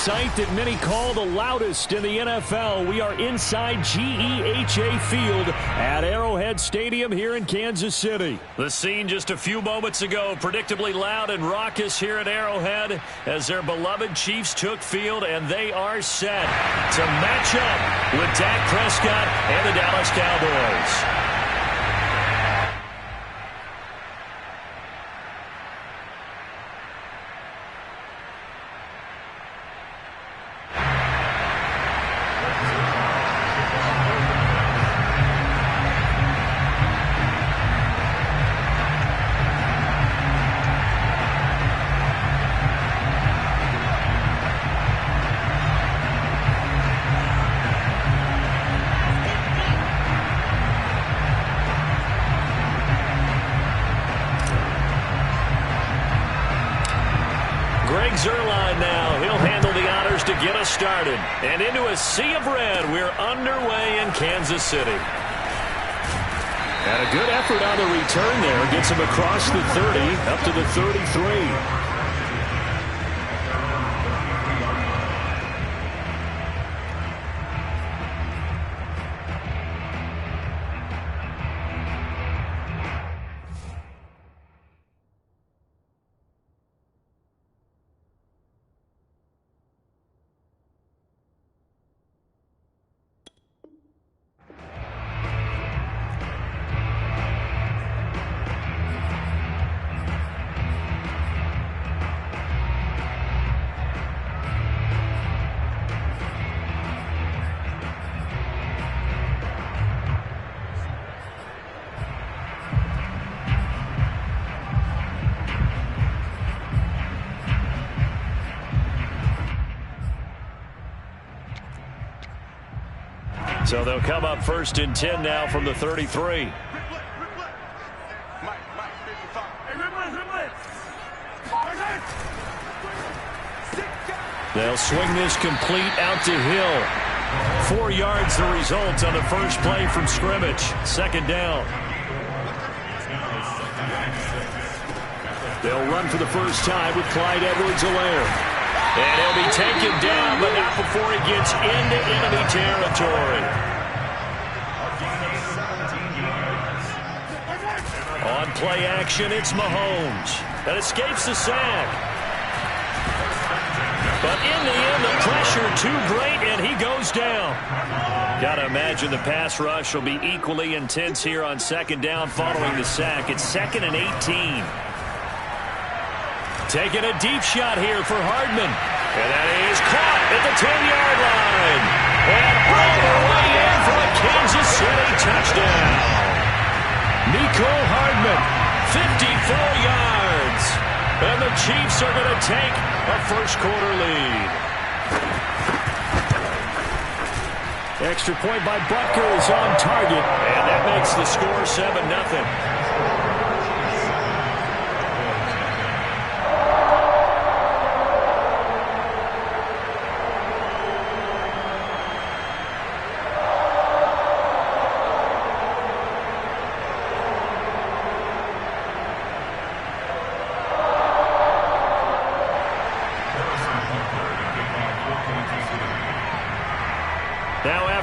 sight that many call the loudest in the NFL. We are inside GEHA Field at Arrowhead Stadium here in Kansas City. The scene just a few moments ago, predictably loud and raucous here at Arrowhead as their beloved Chiefs took field, and they are set to match up with Dak Prescott and the Dallas Cowboys. Zuerlein now. He'll handle the honors to get us started. And into a sea of red, we're underway in Kansas City. And a good effort on the return there. Gets him across the 30, up to the 33. So they'll come up first and 10 now from the 33. They'll swing this complete out to Hill. 4 yards the result on the first play from scrimmage. Second down. They'll run for the first time with Clyde Edwards-Helaire. And he'll be taken down, but not before he gets into enemy territory. On play action, it's Mahomes. That escapes the sack. But in the end, the pressure too great, and he goes down. Got to imagine the pass rush will be equally intense here on second down following the sack. It's 2nd and 18. Taking a deep shot here for Hardman. And that is caught at the 10-yard line. And all the way in for a Kansas City touchdown. Mecole Hardman, 54 yards. And the Chiefs are going to take a first-quarter lead. Extra point by Butker is on target. And that makes the score 7-0.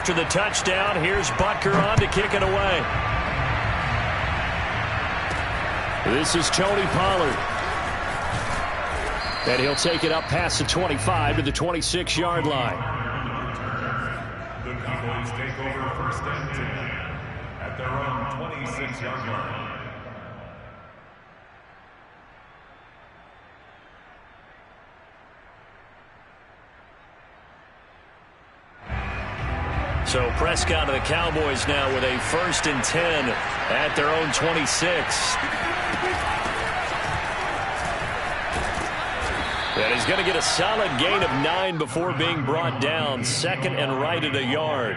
After the touchdown, here's Butker on to kick it away. This is Tony Pollard. And he'll take it up past the 25 to the 26-yard line. The Cowboys take over first and 10 at their own 26-yard line. So Prescott of the Cowboys now with a 1st and 10 at their own 26. And he's going to get a solid gain of 9 before being brought down. 2nd and right at a yard.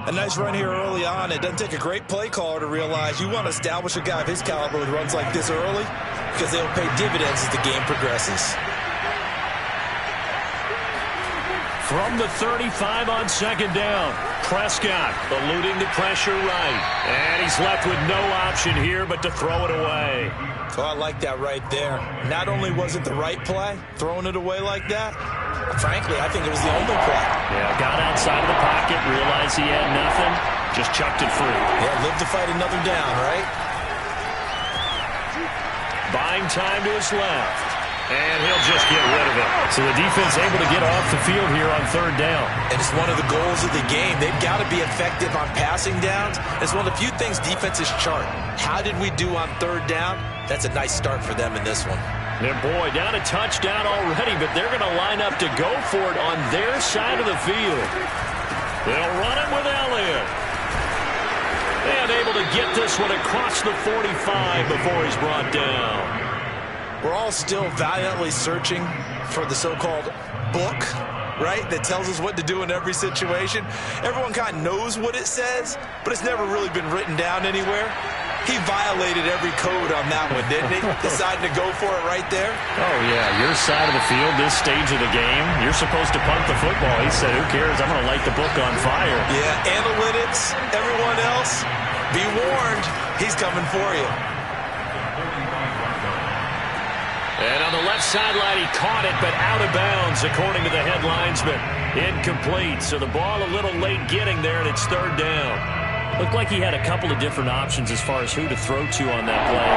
A nice run here early on. It doesn't take a great play caller to realize you want to establish a guy of his caliber with runs like this early because they'll pay dividends as the game progresses. From the 35 on second down, Prescott, eluding the pressure right. And he's left with no option here but to throw it away. Oh, I like that right there. Not only was it the right play, throwing it away like that, frankly, I think it was the only play. Yeah, got outside of the pocket, realized he had nothing, just chucked it free. Yeah, live to fight another down, right? Buying time to his left. And he'll just get rid of it. So the defense able to get off the field here on third down. And it's one of the goals of the game. They've got to be effective on passing downs. It's one of the few things defenses chart. How did we do on third down? That's a nice start for them in this one. And boy, down a touchdown already, but they're going to line up to go for it on their side of the field. They'll run it with Elliott. And able to get this one across the 45 before he's brought down. We're all still valiantly searching for the so-called book, right, that tells us what to do in every situation. Everyone kind of knows what it says, but it's never really been written down anywhere. He violated every code on that one, didn't he? Deciding to go for it right there. Oh, yeah, your side of the field, this stage of the game, you're supposed to punt the football. He said, who cares? I'm going to light the book on fire. Yeah, analytics, everyone else, be warned, he's coming for you. And on the left sideline, he caught it, but out of bounds, according to the head linesman. Incomplete, so the ball a little late getting there, and it's third down. Looked like he had a couple of different options as far as who to throw to on that play.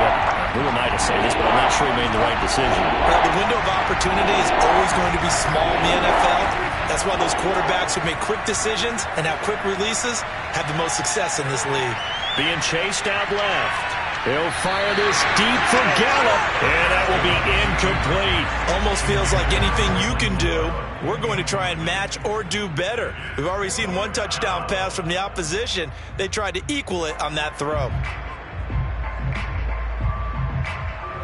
Who am I to say this, but I'm not sure he made the right decision. Well, the window of opportunity is always going to be small in the NFL. That's why those quarterbacks who make quick decisions and have quick releases have the most success in this league. Being chased out left. He'll fire this deep for Gallup, and that will be incomplete. Almost feels like anything you can do, we're going to try and match or do better. We've already seen one touchdown pass from the opposition. They tried to equal it on that throw.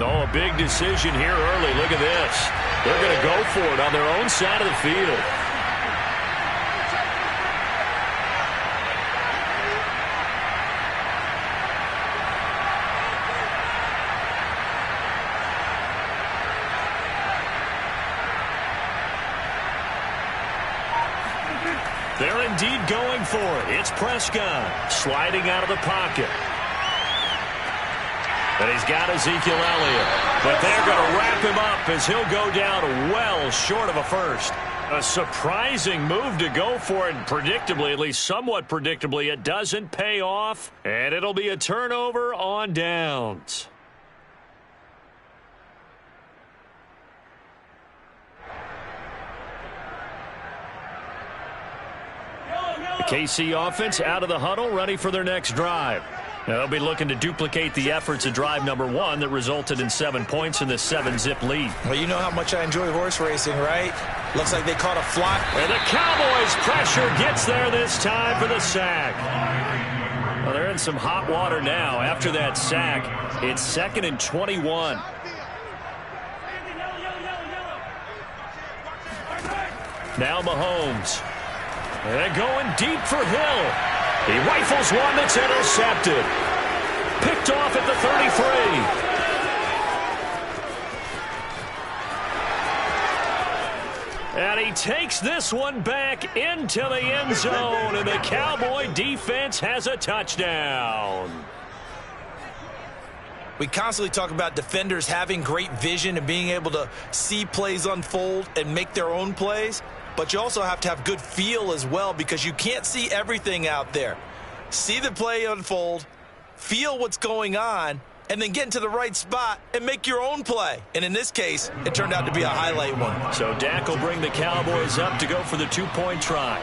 Oh, a big decision here early. Look at this. They're going to go for it on their own side of the field. They're indeed going for it. It's Prescott sliding out of the pocket. And he's got Ezekiel Elliott. But they're going to wrap him up as he'll go down well short of a first. A surprising move to go for it. Predictably, at least somewhat predictably, it doesn't pay off. And it'll be a turnover on downs. The KC offense out of the huddle, ready for their next drive. Now, they'll be looking to duplicate the efforts of drive number 1 that resulted in 7 points in this 7-zip lead. Well, you know how much I enjoy horse racing, right? Looks like they caught a fly. And the Cowboys' pressure gets there this time for the sack. Well, they're in some hot water now after that sack. It's 2nd and 21. Now Mahomes. They're going deep for Hill. He rifles one that's intercepted. Picked off at the 33. And he takes this one back into the end zone, and the Cowboy defense has a touchdown. We constantly talk about defenders having great vision and being able to see plays unfold and make their own plays. But you also have to have good feel as well, because you can't see everything out there. See the play unfold, feel what's going on, and then get into the right spot and make your own play. And in this case, it turned out to be a highlight one. So Dak will bring the Cowboys up to go for the 2-point try.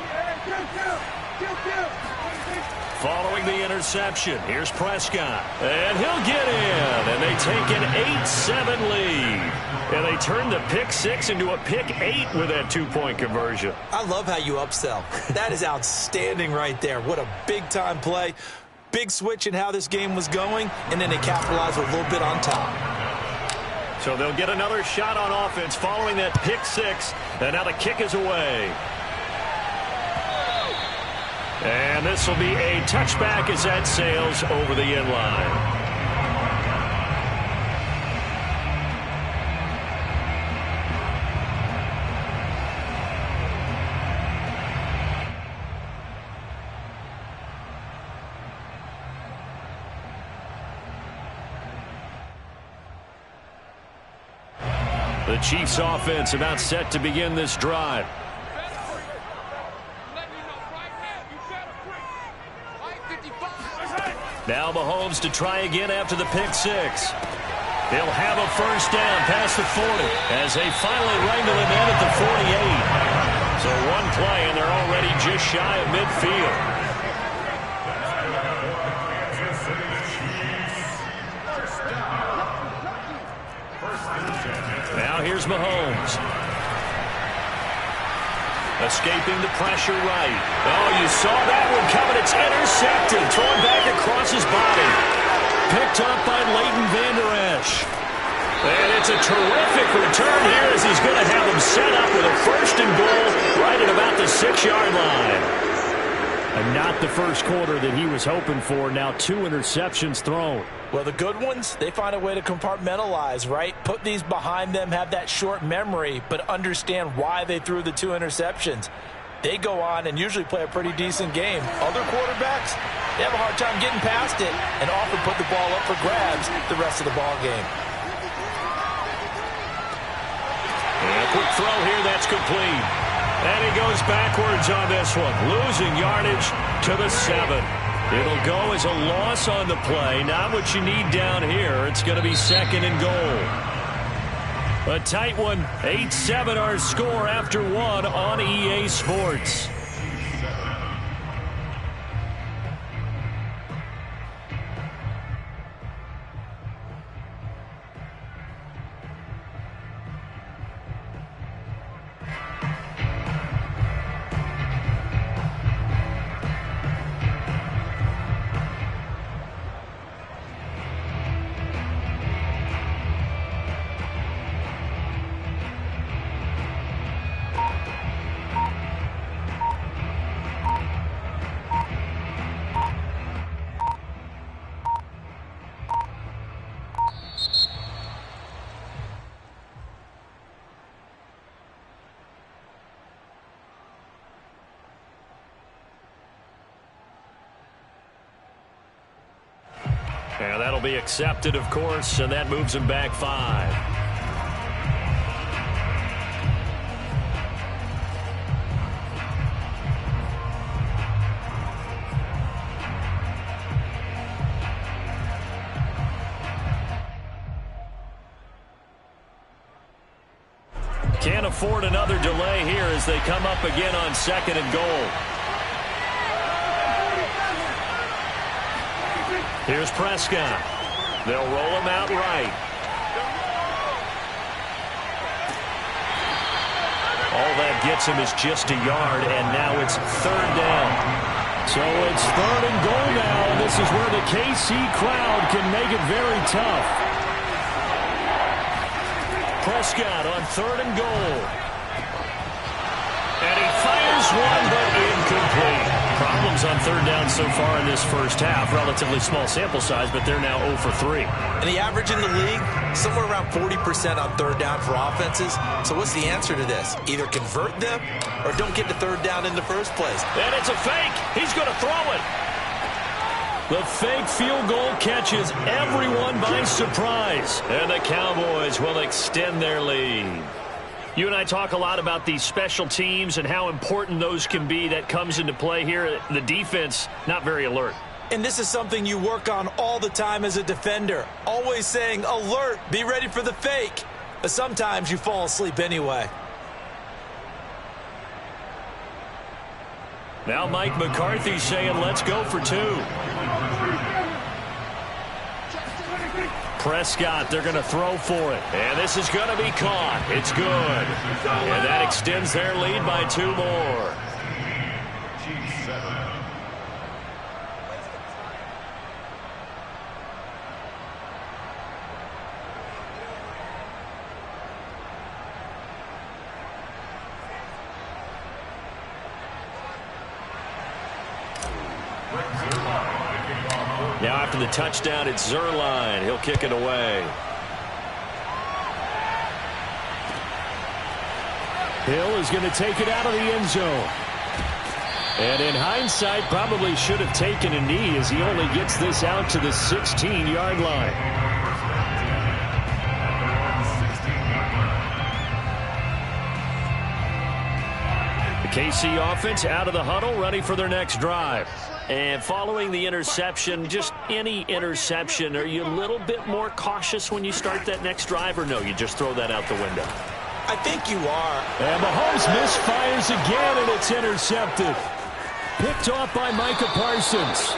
Following the interception, here's Prescott. And he'll get in, and they take an 8-7 lead. And they turn the pick 6 into a pick 8 with that 2-point conversion. I love how you upsell. That is outstanding right there. What a big-time play. Big switch in how this game was going, and then they capitalized with a little bit on top. So they'll get another shot on offense following that pick 6, and now the kick is away. And this will be a touchback as that sails over the end line. The Chiefs offense about set to begin this drive. Now Mahomes to try again after the pick six. They'll have a first down past the 40 as they finally wrangle him in at the 48. So one play and they're already just shy of midfield. Now here's Mahomes. Escaping the pressure right. Oh, you saw that one coming. It's intercepted. Thrown back across his body. Picked up by Leighton Vander Esch. And it's a terrific return here as he's going to have him set up with a first and goal right at about the 6-yard line. And not the first quarter that he was hoping for. Now 2 interceptions thrown. Well, the good ones, they find a way to compartmentalize, right? Put these behind them, have that short memory, but understand why they threw the 2 interceptions. They go on and usually play a pretty decent game. Other quarterbacks, they have a hard time getting past it and often put the ball up for grabs the rest of the ball game. And a quick throw here, that's complete. And he goes backwards on this one, losing yardage to the 7. It'll go as a loss on the play. Not what you need down here. It's going to be 2nd and goal. A tight one. 8-7 our score after 1 on EA Sports. And that'll be accepted, of course, and that moves him back 5. Can't afford another delay here as they come up again on 2nd and goal. Here's Prescott. They'll roll him out right. All that gets him is just a yard, and now it's 3rd down. So it's 3rd and goal now, and this is where the KC crowd can make it very tough. Prescott on 3rd and goal. And he fires one, but incomplete. Problems on 3rd down so far in this first half. Relatively small sample size, but they're now 0 for 3. And the average in the league, somewhere around 40% on 3rd down for offenses. So what's the answer to this? Either convert them or don't get to 3rd down in the first place. And it's a fake. He's going to throw it. The fake field goal catches everyone by surprise. And the Cowboys will extend their lead. You and I talk a lot about these special teams and how important those can be. That comes into play here. The defense, not very alert. And this is something you work on all the time as a defender. Always saying, alert, be ready for the fake. But sometimes you fall asleep anyway. Now Mike McCarthy saying, let's go for 2. Prescott, they're going to throw for it. And this is going to be caught. It's good. And that extends their lead by 2 more. Now after the touchdown, it's Zuerlein. He'll kick it away. Hill is going to take it out of the end zone. And in hindsight, probably should have taken a knee as he only gets this out to the 16-yard line. KC offense out of the huddle, ready for their next drive. And following the interception, just any interception, are you a little bit more cautious when you start that next drive, or no, you just throw that out the window? I think you are. And Mahomes misfires again, and it's intercepted. Picked off by Micah Parsons.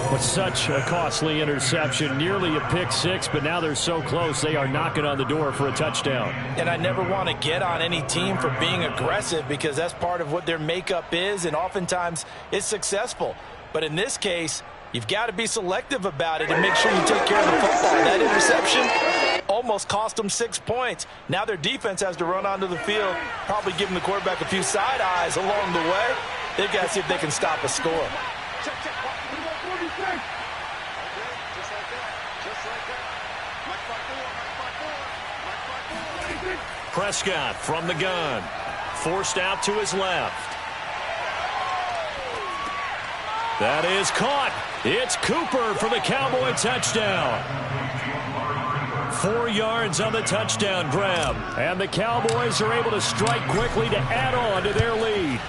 But such a costly interception, nearly a pick six, but now they're so close they are knocking on the door for a touchdown. And I never want to get on any team for being aggressive because that's part of what their makeup is, and oftentimes it's successful. But in this case, you've got to be selective about it and make sure you take care of the football. That interception almost cost them 6 points. Now their defense has to run onto the field, probably giving the quarterback a few side eyes along the way. They've got to see if they can stop a score. Prescott from the gun. Forced out to his left. That is caught. It's Cooper for the Cowboy touchdown. 4 yards on the touchdown grab. And the Cowboys are able to strike quickly to add on to their lead.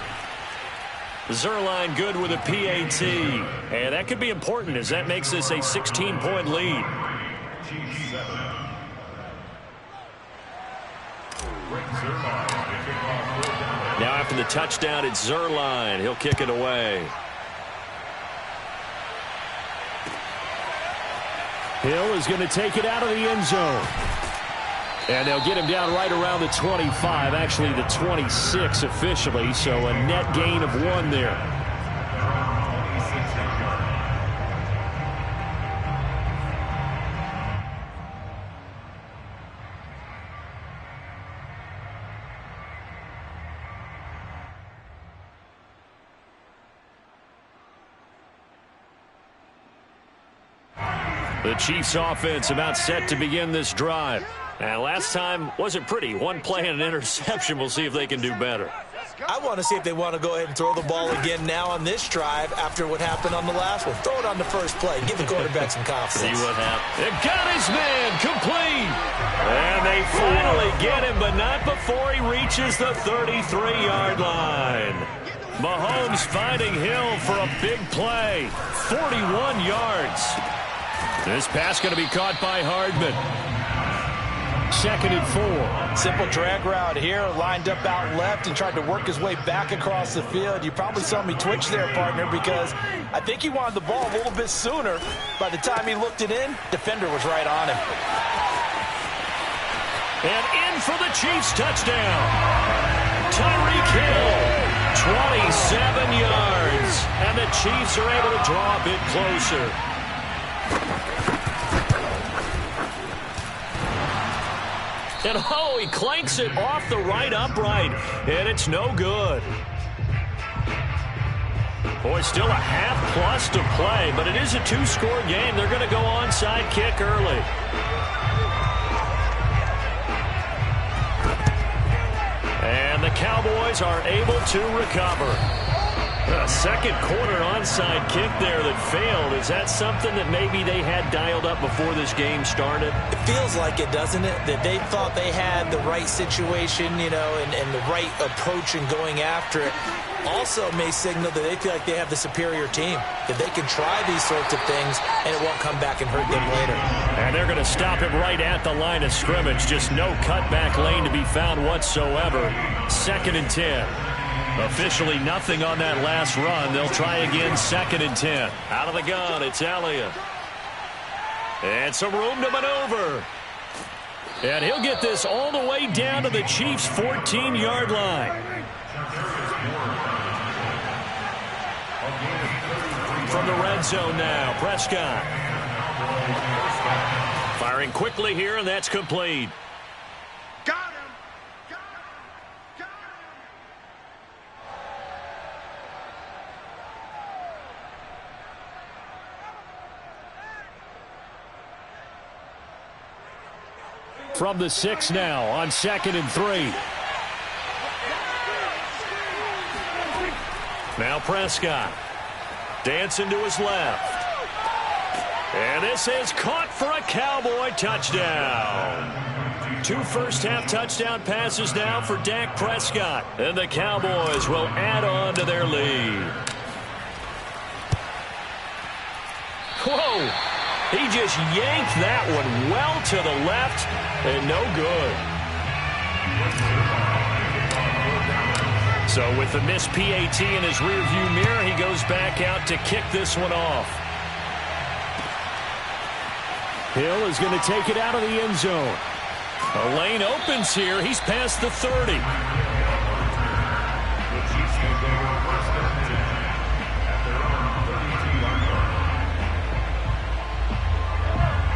Zuerlein good with a PAT. And that could be important as that makes this a 16-point lead. Now after the touchdown, it's Zuerlein. He'll kick it away. Hill is going to take it out of the end zone. And they'll get him down right around the 25, actually the 26 officially, so a net gain of 1 there. The Chiefs offense about set to begin this drive. And last time wasn't pretty. 1 play and an interception. We'll see if they can do better. I want to see if they want to go ahead and throw the ball again now on this drive after what happened on the last one. Throw it on the first play. Give the quarterback some confidence. See what happens. They got his man complete. And they finally get him, but not before he reaches the 33-yard line. Mahomes finding Hill for a big play. 41 yards. This pass going to be caught by Hardman. 2nd and 4. Simple drag route here, lined up out left and tried to work his way back across the field. You probably saw me twitch there, partner, because I think he wanted the ball a little bit sooner. By the time he looked it in, defender was right on him. And in for the Chiefs touchdown. Tyreek Hill, 27 yards. And the Chiefs are able to draw a bit closer. And oh, he clanks it off the right upright, and it's no good. Boy, still a half plus to play, but it is a 2-score game. They're going to go onside kick early. And the Cowboys are able to recover. A second quarter onside kick there that failed. Is that something that maybe they had dialed up before this game started? It feels like it, doesn't it? That they thought they had the right situation, you know, and the right approach in going after it. Also may signal that they feel like they have the superior team, that they can try these sorts of things and it won't come back and hurt them later. And they're going to stop him right at the line of scrimmage. Just no cutback lane to be found whatsoever. 2nd and 10. Officially nothing on that last run. They'll try again, 2nd and 10. Out of the gun, it's Elliott. And some room to maneuver. And he'll get this all the way down to the Chiefs' 14-yard line. From the red zone now, Prescott. Firing quickly here, and that's complete. From the 6 now on 2nd and 3. Now Prescott dancing to his left. And this is caught for a Cowboy touchdown. 2 first-half touchdown passes now for Dak Prescott. And the Cowboys will add on to their lead. Whoa! He just yanked that one well to the left and no good. So with the missed PAT in his rearview mirror, he goes back out to kick this one off. Hill is going to take it out of the end zone. A lane opens here. He's past the 30.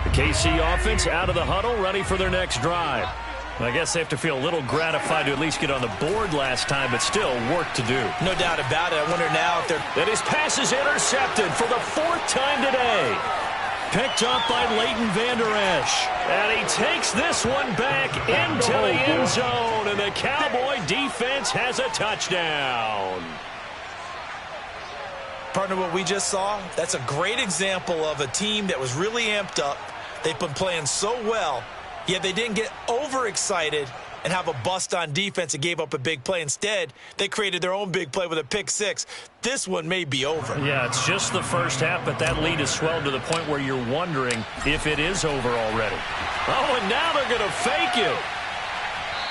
The KC offense out of the huddle, ready for their next drive. I guess they have to feel a little gratified to at least get on the board last time, but still work to do. No doubt about it. I wonder now if they're... And his pass is intercepted for the 4th time today. Picked up by Leighton Vander Esch. And he takes this one back into the end zone, and the Cowboy defense has a touchdown. Partner, what we just saw, that's a great example of a team that was really amped up. They've been playing so well, yet they didn't get overexcited and have a bust on defense and gave up a big play. Instead, they created their own big play with a pick 6. This one may be over. Yeah, it's just the first half, but that lead has swelled to the point where you're wondering if it is over already. Oh, and now they're going to fake it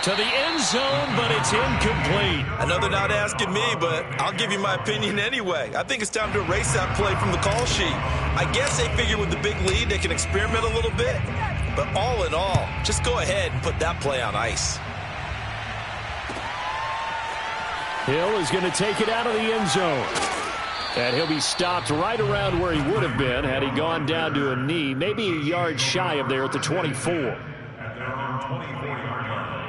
to the end zone, but it's incomplete. I know they're not asking me, but I'll give you my opinion anyway. I think it's time to erase that play from the call sheet. I guess they figure with the big lead they can experiment a little bit. But all in all, just go ahead and put that play on ice. Hill is going to take it out of the end zone. And he'll be stopped right around where he would have been had he gone down to a knee, maybe a yard shy of there at the 24. At their own 24-yard line.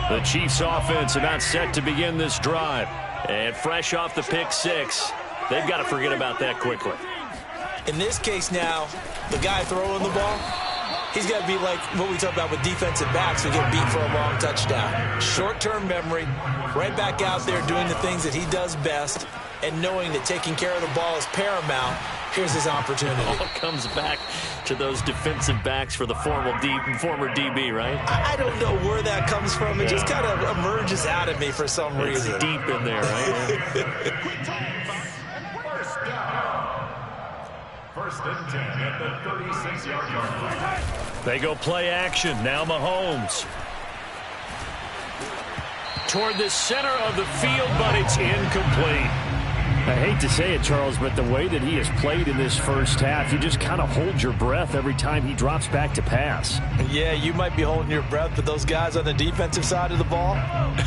The Chiefs offense about set to begin this drive. And fresh off the pick 6, they've got to forget about that quickly. In this case now, the guy throwing the ball, he's got to be like what we talk about with defensive backs who get beat for a long touchdown. Short-term memory, right back out there doing the things that he does best, and knowing that taking care of the ball is paramount. Here's his opportunity. All comes back to those defensive backs for the former DB, right? I don't know where that comes from. It just kind of emerges out of me for some reason. It's deep in there, right? First and 10 at the 36-yard line. They go play action. Now Mahomes. Toward the center of the field, but it's incomplete. I hate to say it, Charles, but the way that he has played in this first half, you just kind of hold your breath every time he drops back to pass. Yeah, you might be holding your breath, but those guys on the defensive side of the ball,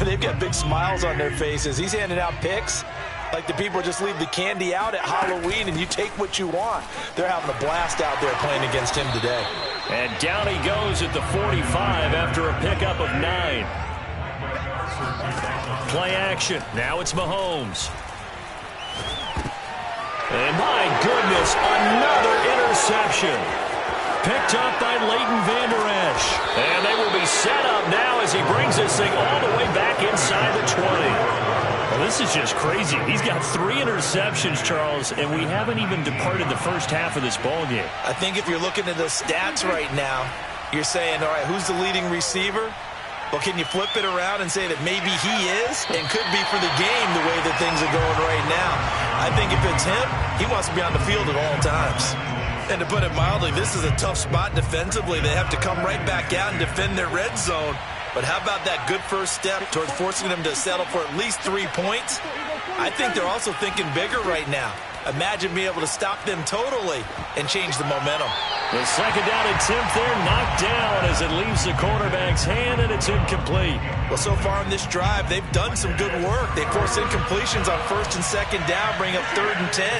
they've got big smiles on their faces. He's handing out picks like the people just leave the candy out at Halloween and you take what you want. They're having a blast out there playing against him today. And down he goes at the 45 after a pickup of 9. Play action. Now it's Mahomes. And my goodness, another interception. Picked up by Leighton Vander Esch. And they will be set up now as he brings this thing all the way back inside the 20. Well, this is just crazy. He's got 3 interceptions, Charles, and we haven't even departed the first half of this ballgame. I think if you're looking at the stats right now, you're saying, all right, who's the leading receiver? Well, can you flip it around and say that maybe he is and could be for the game the way that things are going right now? I think if it's him, he wants to be on the field at all times. And to put it mildly, this is a tough spot defensively. They have to come right back out and defend their red zone. But how about that good first step towards forcing them to settle for at least 3 points? I think they're also thinking bigger right now. Imagine being able to stop them totally and change the momentum. The second down attempt there knocked down as it leaves the cornerback's hand, and it's incomplete. Well, so far in this drive, they've done some good work. They forced incompletions on first and second down, bring up 3rd and 10.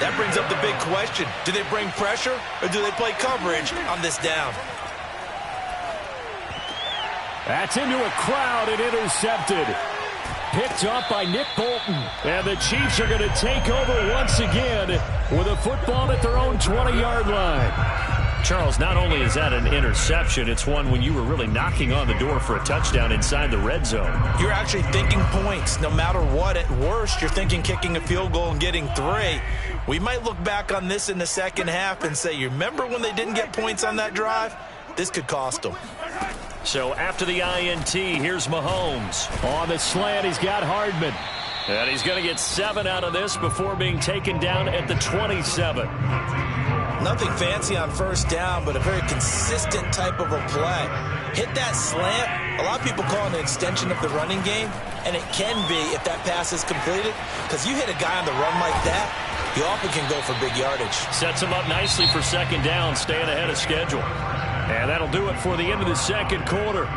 That brings up the big question. Do they bring pressure or do they play coverage on this down? That's into a crowd and intercepted. Picked up by Nick Bolton. And the Chiefs are going to take over once again with a football at their own 20-yard line. Charles, not only is that an interception, it's one when you were really knocking on the door for a touchdown inside the red zone. You're actually thinking points. No matter what, at worst, you're thinking kicking a field goal and getting 3. We might look back on this in the second half and say, you remember when they didn't get points on that drive? This could cost them. So after the INT, here's Mahomes. On the slant, he's got Hardman. And he's going to get 7 out of this before being taken down at the 27. Nothing fancy on first down, but a very consistent type of a play. Hit that slant. A lot of people call it an extension of the running game, and it can be if that pass is completed, because you hit a guy on the run like that, you often can go for big yardage. Sets him up nicely for second down, staying ahead of schedule. And that'll do it for the end of the second quarter.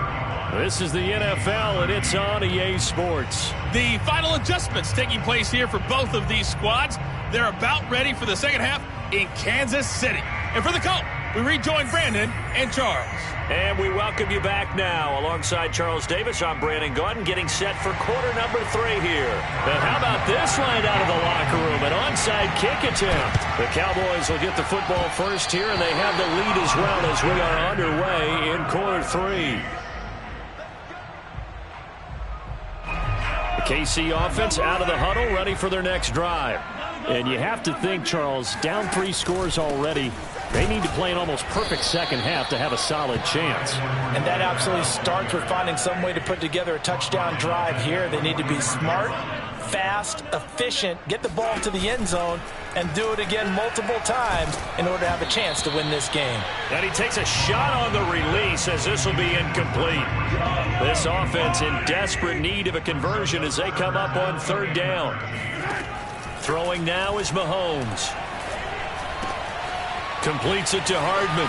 This is the NFL, and it's on EA Sports. The final adjustments taking place here for both of these squads. They're about ready for the second half in Kansas City. And for the call, we rejoin Brandon and Charles. And we welcome you back now. Alongside Charles Davis, I'm Brandon Gaudin, getting set for quarter number 3 here. And how about this line out of the locker room? An onside kick attempt. The Cowboys will get the football first here, and they have the lead as well as we are underway in quarter 3. The KC offense out of the huddle, ready for their next drive. And you have to think, Charles, down 3 scores already. They need to play an almost perfect second half to have a solid chance. And that absolutely starts with finding some way to put together a touchdown drive here. They need to be smart, fast, efficient, get the ball to the end zone, and do it again multiple times in order to have a chance to win this game. And he takes a shot on the release as this will be incomplete. This offense in desperate need of a conversion as they come up on third down. Throwing now is Mahomes. Completes it to Hardman.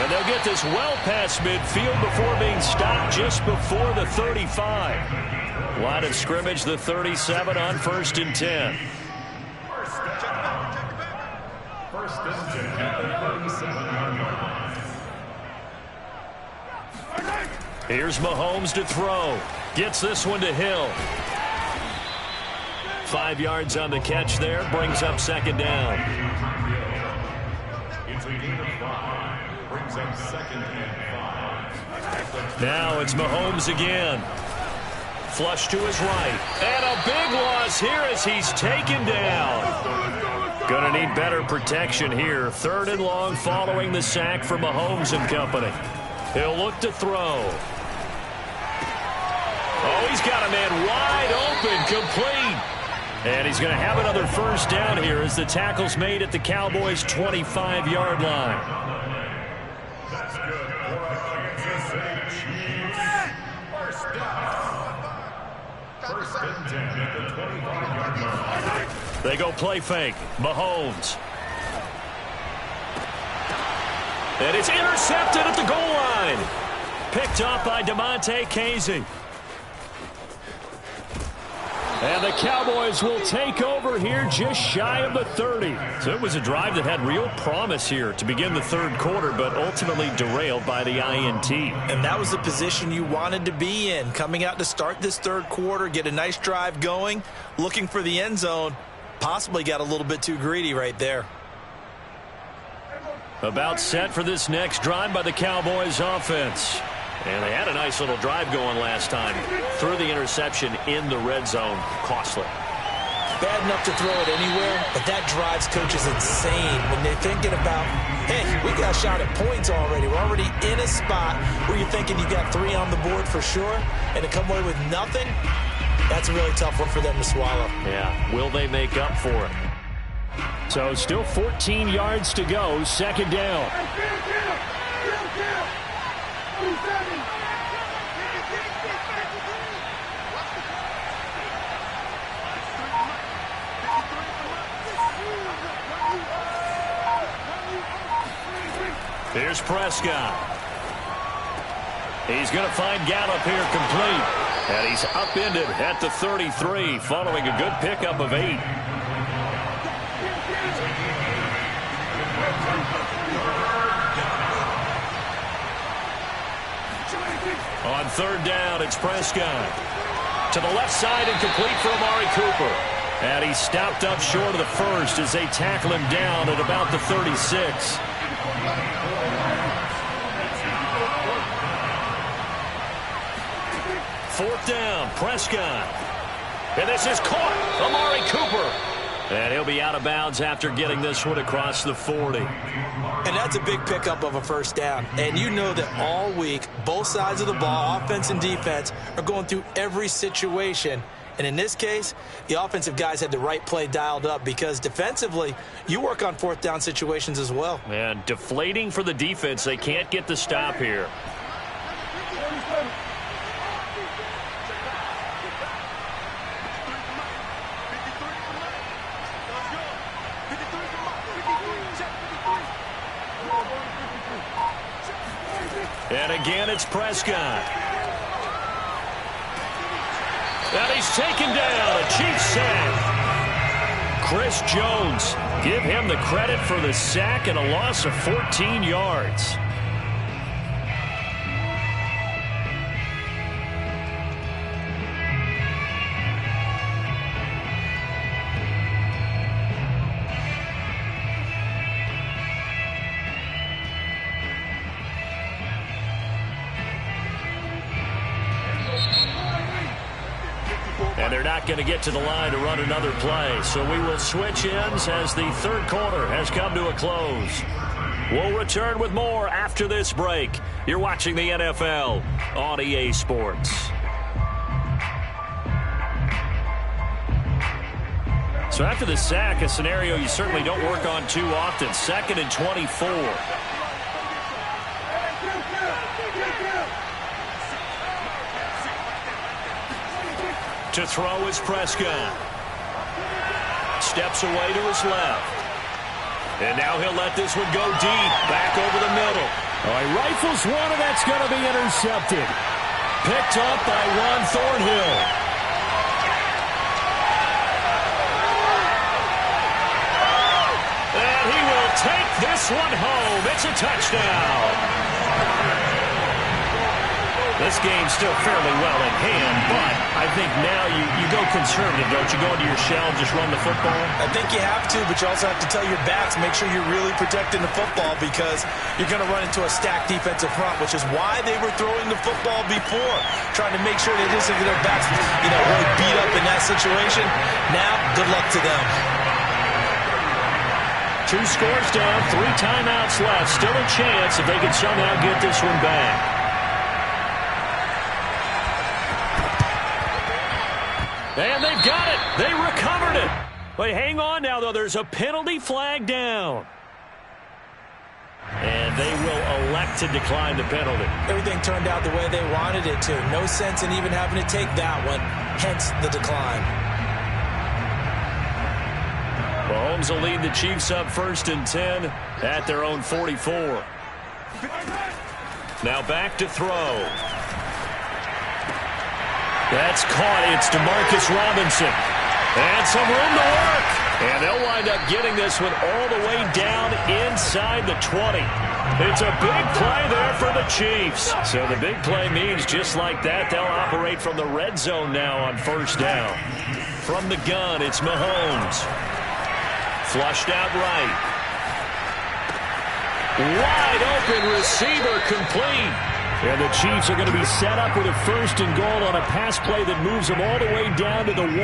And they'll get this well past midfield before being stopped just before the 35. Line of scrimmage, the 37 on 1st and 10. First and 10 at the 37-yard line. Here's Mahomes to throw. Gets this one to Hill. 5 yards on the catch there. Brings up second down. It's a gain of 5. Brings up second and 5. Now it's Mahomes again. Flush to his right. And a big loss here as he's taken down. Gonna need better protection here. 3rd and long following the sack for Mahomes and company. He'll look to throw. Oh, he's got a man wide open, complete. And he's going to have another first down here as the tackle's made at the Cowboys' 25-yard line. That's good for Kansas City Chiefs. First down. First and 10 at the 25-yard line. They go play fake. Mahomes. And it's intercepted at the goal line. Picked up by Damontae Kazee. And the Cowboys will take over here just shy of the 30. So it was a drive that had real promise here to begin the third quarter, but ultimately derailed by the INT. And that was the position you wanted to be in. Coming out to start this third quarter, get a nice drive going, looking for the end zone. Possibly got a little bit too greedy right there. About set for this next drive by the Cowboys offense. And they had a nice little drive going last time. Threw the interception in the red zone. Costly. Bad enough to throw it anywhere, but that drives coaches insane when they're thinking about, hey, we got a shot at points already. We're already in a spot where you're thinking you got 3 on the board for sure, and to come away with nothing, that's a really tough one for them to swallow. Yeah, will they make up for it? So still 14 yards to go, second down. Here's Prescott. He's going to find Gallup here complete. And he's upended at the 33 following a good pickup of 8. On third down, it's Prescott. To the left side and complete for Amari Cooper. And he's stopped up short of the first as they tackle him down at about the 36. 4th down. Prescott. And this is caught. Amari Cooper. And he'll be out of bounds after getting this one across the 40. And that's a big pickup of a 1st down. And you know that all week, both sides of the ball, offense and defense, are going through every situation. And in this case, the offensive guys had the right play dialed up because defensively, you work on 4th down situations as well. And deflating for the defense. They can't get the stop here. And again, it's Prescott. And he's taken down. A Chiefs sack. Chris Jones. Give him the credit for the sack and a loss of 14 yards. And they're not going to get to the line to run another play. So we will switch ends as the 3rd quarter has come to a close. We'll return with more after this break. You're watching the NFL on EA Sports. So after the sack, a scenario you certainly don't work on too often. 2nd and 24. To throw is Prescott. Steps away to his left. And now he'll let this one go deep. Back over the middle. All right, rifles one, and that's going to be intercepted. Picked up by Juan Thornhill. And he will take this one home. It's a touchdown. This game's still fairly well in hand, but I think now you go conservative, don't you? Go into your shell and just run the football? I think you have to, but you also have to tell your backs, make sure you're really protecting the football because you're going to run into a stacked defensive front, which is why they were throwing the football before, trying to make sure they just get their backs, really beat up in that situation. Now, good luck to them. 2 scores down, 3 timeouts left. Still a chance if they can somehow get this one back. And they've got it. They recovered it. But hang on now, though. There's a penalty flag down. And they will elect to decline the penalty. Everything turned out the way they wanted it to. No sense in even having to take that one. Hence the decline. Mahomes will lead the Chiefs up 1st and 10 at their own 44. Now back to throw. That's caught. It's Demarcus Robinson. And some room to work. And they'll wind up getting this one all the way down inside the 20. It's a big play there for the Chiefs. So the big play means just like that, they'll operate from the red zone now on 1st down. From the gun, it's Mahomes. Flushed out right. Wide open receiver complete. And the Chiefs are going to be set up with a 1st and goal on a pass play that moves them all the way down to the 1.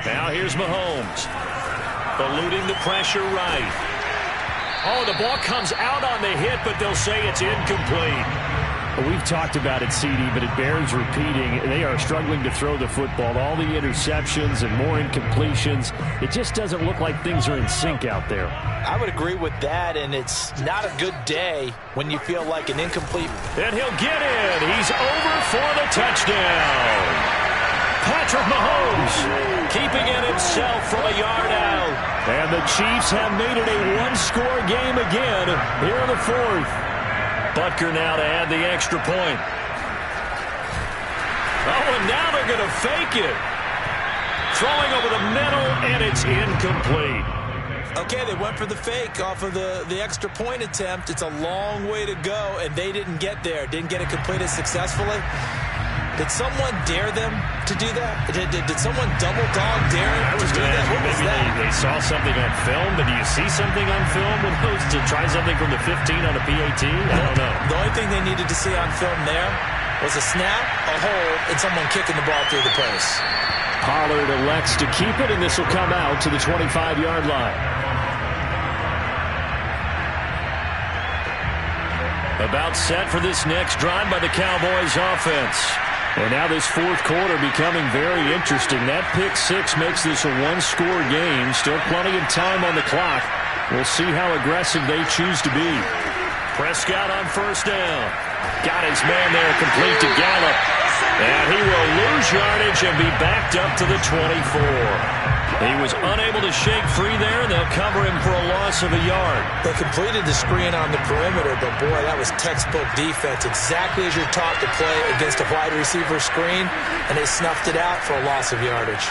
Now here's Mahomes. Eluding the pressure right. Oh, the ball comes out on the hit, but they'll say it's incomplete. We've talked about it, CD, but it bears repeating. They are struggling to throw the football. All the interceptions and more incompletions. It just doesn't look like things are in sync out there. I would agree with that, and it's not a good day when you feel like an incomplete. And he'll get in. He's over for the touchdown. Patrick Mahomes keeping it himself from a yard out. And the Chiefs have made it a 1-score game again here in the 4th. Butker now to add the extra point. Oh, and now they're going to fake it. Throwing over the middle, and it's incomplete. Okay, they went for the fake off of the extra point attempt. It's a long way to go, and they didn't get there. Didn't get it completed successfully. Did someone dare them to do that? Did someone double dog dare them to do that? What was Maybe that? they saw something on film, but do you see something on film with those to try something from the 15 on a PAT? I don't know. The only thing they needed to see on film there was a snap, a hold, and someone kicking the ball through the post. Pollard elects to keep it, and this will come out to the 25-yard line. About set for this next drive by the Cowboys offense. And now this fourth quarter becoming very interesting. That pick six makes this a one-score game. Still plenty of time on the clock. We'll see how aggressive they choose to be. Prescott on first down. Got his man there, complete to Gallup. And he will lose yardage and be backed up to the 24. He was unable to shake free there, and they'll cover him for a loss of a yard. They completed the screen on the perimeter, but boy, that was textbook defense. Exactly as you're taught to play against a wide receiver screen, and they snuffed it out for a loss of yardage.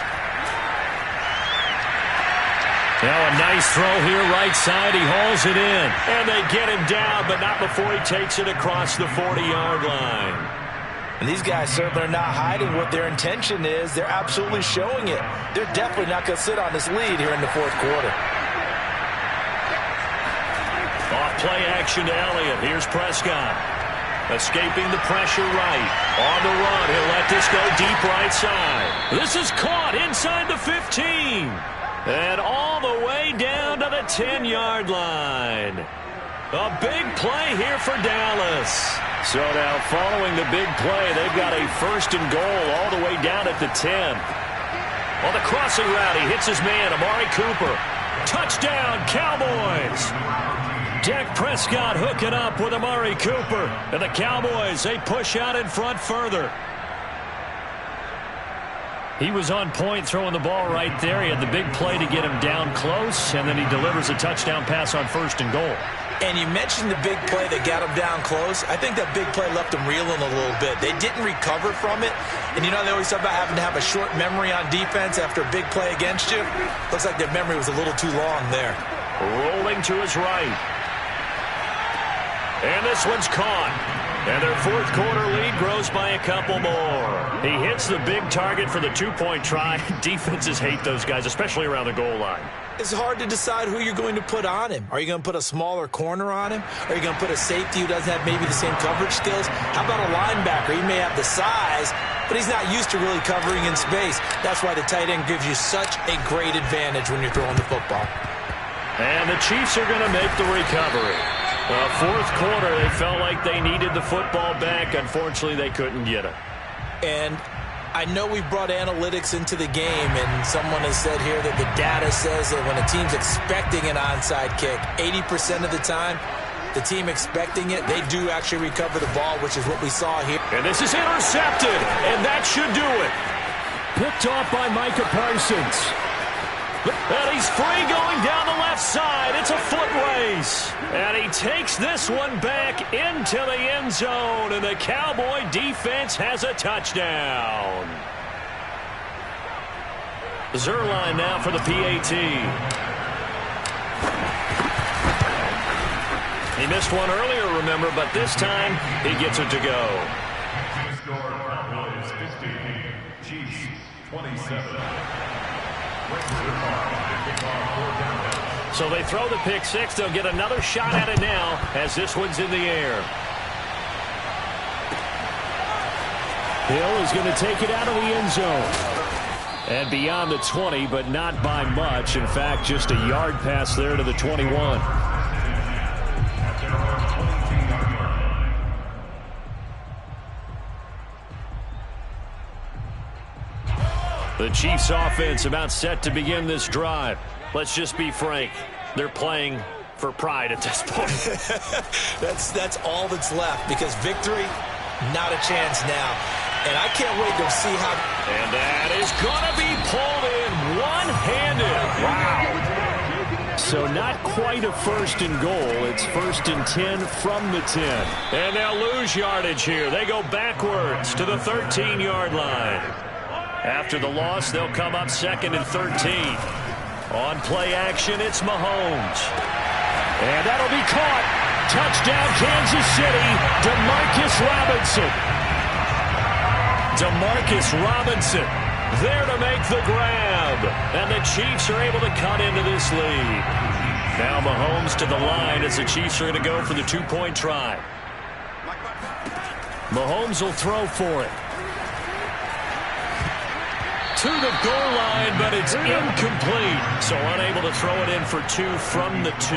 Now a nice throw here, right side. He hauls it in. And they get him down, but not before he takes it across the 40-yard line. And these guys certainly are not hiding what their intention is. They're absolutely showing it. They're definitely not going to sit on this lead here in the fourth quarter. Off play action to Elliott. Here's Prescott. Escaping the pressure right. On the run, he'll let this go deep right side. This is caught inside the 15. And all the way down to the 10-yard line. A big play here for Dallas. So now following the big play, they've got a first and goal all the way down at the 10. On the crossing route, he hits his man, Amari Cooper. Touchdown, Cowboys. Dak Prescott hooking up with Amari Cooper. And the Cowboys, they push out in front further. He was on point throwing the ball right there. He had the big play to get him down close, and then he delivers a touchdown pass on first and goal. And you mentioned the big play that got him down close. I think that big play left him reeling a little bit. They didn't recover from it. And you know they always talk about having to have a short memory on defense after a big play against you. Looks like their memory was a little too long there. Rolling to his right. And this one's caught. And their fourth quarter lead grows by a couple more. He hits the big target for the two-point try. Defenses hate those guys, especially around the goal line. It's hard to decide who you're going to put on him. Are you going to put a smaller corner on him? Are you going to put a safety who doesn't have maybe the same coverage skills? How about a linebacker? He may have the size, but he's not used to really covering in space. That's why the tight end gives you such a great advantage when you're throwing the football. And the Chiefs are going to make the recovery. Fourth quarter, they felt like they needed the football back. Unfortunately, they couldn't get it. And I know we brought analytics into the game, and someone has said here that the data says that when a team's expecting an onside kick, 80% of the time, the team expecting it, they do actually recover the ball, which is what we saw here. And this is intercepted, and that should do it. Picked off by Micah Parsons. And he's free going down the left side. It's a foot race. And he takes this one back into the end zone. And the Cowboy defense has a touchdown. Zuerlein now for the PAT. He missed one earlier, remember, but this time he gets it to go. Score Cowboys 50, Chiefs 27. So they throw the pick six. They'll get another shot at it now as this one's in the air. Hill is going to take it out of the end zone. And beyond the 20, but not by much. In fact, just a yard pass there to the 21. The Chiefs offense about set to begin this drive. Let's just be frank. They're playing for pride at this point. That's all that's left, because victory, not a chance now. And I can't wait to see how... And that is going to be pulled in one-handed. Wow. So not quite a first and goal. It's first and 10 from the 10. And they'll lose yardage here. They go backwards to the 13-yard line. After the loss, they'll come up second and 13. On play action, it's Mahomes. And that'll be caught. Touchdown, Kansas City. Demarcus Robinson. Demarcus Robinson there to make the grab. And the Chiefs are able to cut into this lead. Now Mahomes to the line as the Chiefs are going to go for the two-point try. Mahomes will throw for it. To the goal line, but it's incomplete. So unable to throw it in for two from the two.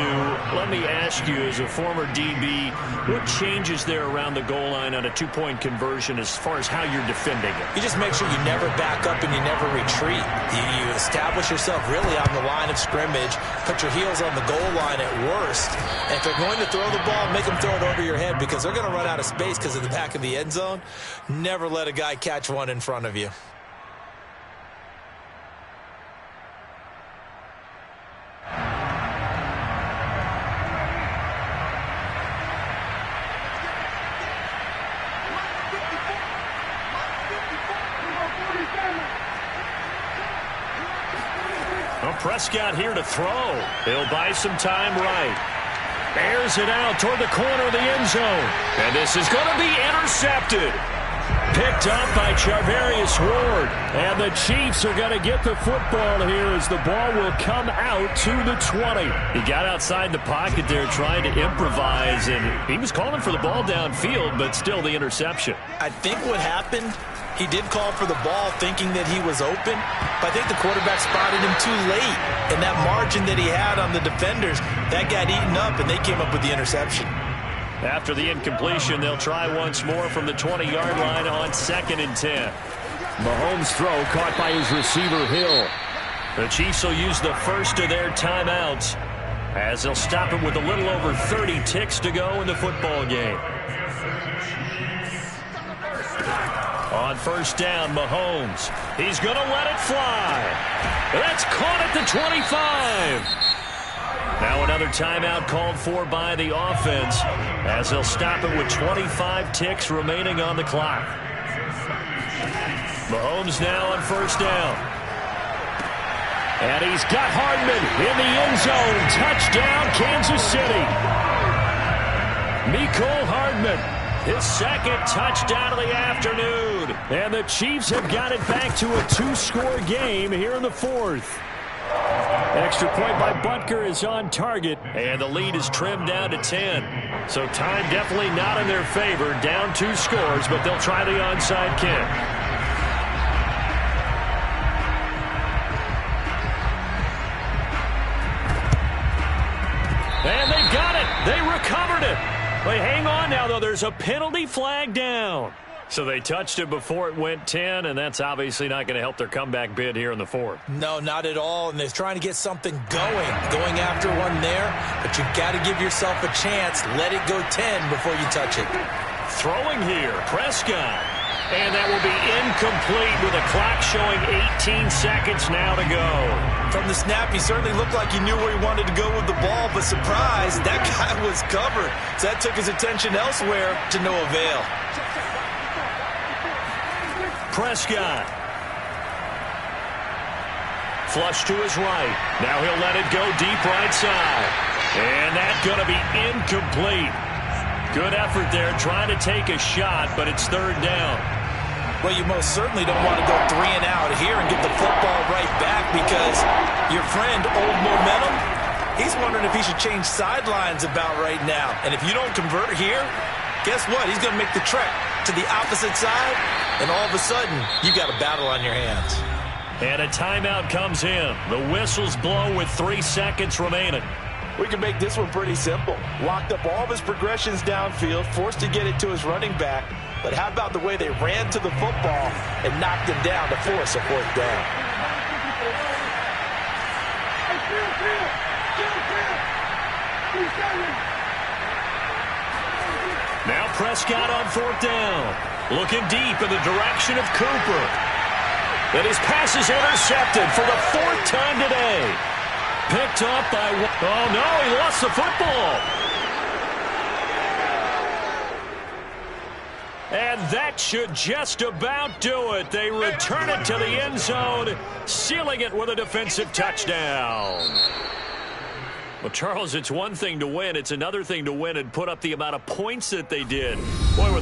Let me ask you, as a former DB, what changes there around the goal line on a two-point conversion as far as how you're defending it? You just make sure you never back up and you never retreat. You establish yourself really on the line of scrimmage, put your heels on the goal line at worst, and if they're going to throw the ball, make them throw it over your head because they're going to run out of space because of the back of the end zone. Never let a guy catch one in front of you. Prescott here to throw. He'll buy some time right. Airs it out toward the corner of the end zone. And this is going to be intercepted. Picked up by Charvarius Ward. And the Chiefs are going to get the football here as the ball will come out to the 20. He got outside the pocket there trying to improvise, and he was calling for the ball downfield, but still the interception. I think what happened, he did call for the ball thinking that he was open, but I think the quarterback spotted him too late. And that margin that he had on the defenders, that got eaten up, and they came up with the interception. After the incompletion, they'll try once more from the 20-yard line on 2nd and 10. Mahomes' throw caught by his receiver, Hill. The Chiefs will use the first of their timeouts as they'll stop it with a little over 30 ticks to go in the football game. On first down, Mahomes. He's going to let it fly. That's caught at the 25. Now another timeout called for by the offense as they'll stop it with 25 ticks remaining on the clock. Mahomes now on first down. And he's got Hardman in the end zone. Touchdown, Kansas City. Mecole Hardman, his second touchdown of the afternoon. And the Chiefs have got it back to a two-score game here in the fourth. Extra point by Butker is on target, and the lead is trimmed down to 10. So time definitely not in their favor. Down 2 scores, but they'll try the onside kick. And they got it. They recovered it. They hang on now, though. There's a penalty flag down. So they touched it before it went 10, and that's obviously not going to help their comeback bid here in the fourth. No, not at all, and they're trying to get something going after one there, but you've got to give yourself a chance. Let it go 10 before you touch it. Throwing here, Prescott. And that will be incomplete with a clock showing 18 seconds now to go. From the snap, he certainly looked like he knew where he wanted to go with the ball, but surprise, that guy was covered. So that took his attention elsewhere to no avail. Prescott. Flush to his right. Now he'll let it go deep right side. And that's going to be incomplete. Good effort there trying to take a shot, but it's third down. Well, you most certainly don't want to go 3 and out here and get the football right back because your friend, Old Momentum, he's wondering if he should change sidelines about right now. And if you don't convert here, guess what? He's going to make the trek to the opposite side, and all of a sudden, you got a battle on your hands. And a timeout comes in. The whistles blow with 3 seconds remaining. We can make this one pretty simple. Locked up all of his progressions downfield, forced to get it to his running back. But how about the way they ran to the football and knocked him down to force a fourth down? Now Prescott on fourth down. Looking deep in the direction of Cooper. And his pass is intercepted for the 4th time today. Picked up by... Oh, no, he lost the football. And that should just about do it. They return it to the end zone, sealing it with a defensive touchdown. Well, Charles, it's one thing to win. It's another thing to win and put up the amount of points that they did. Boy,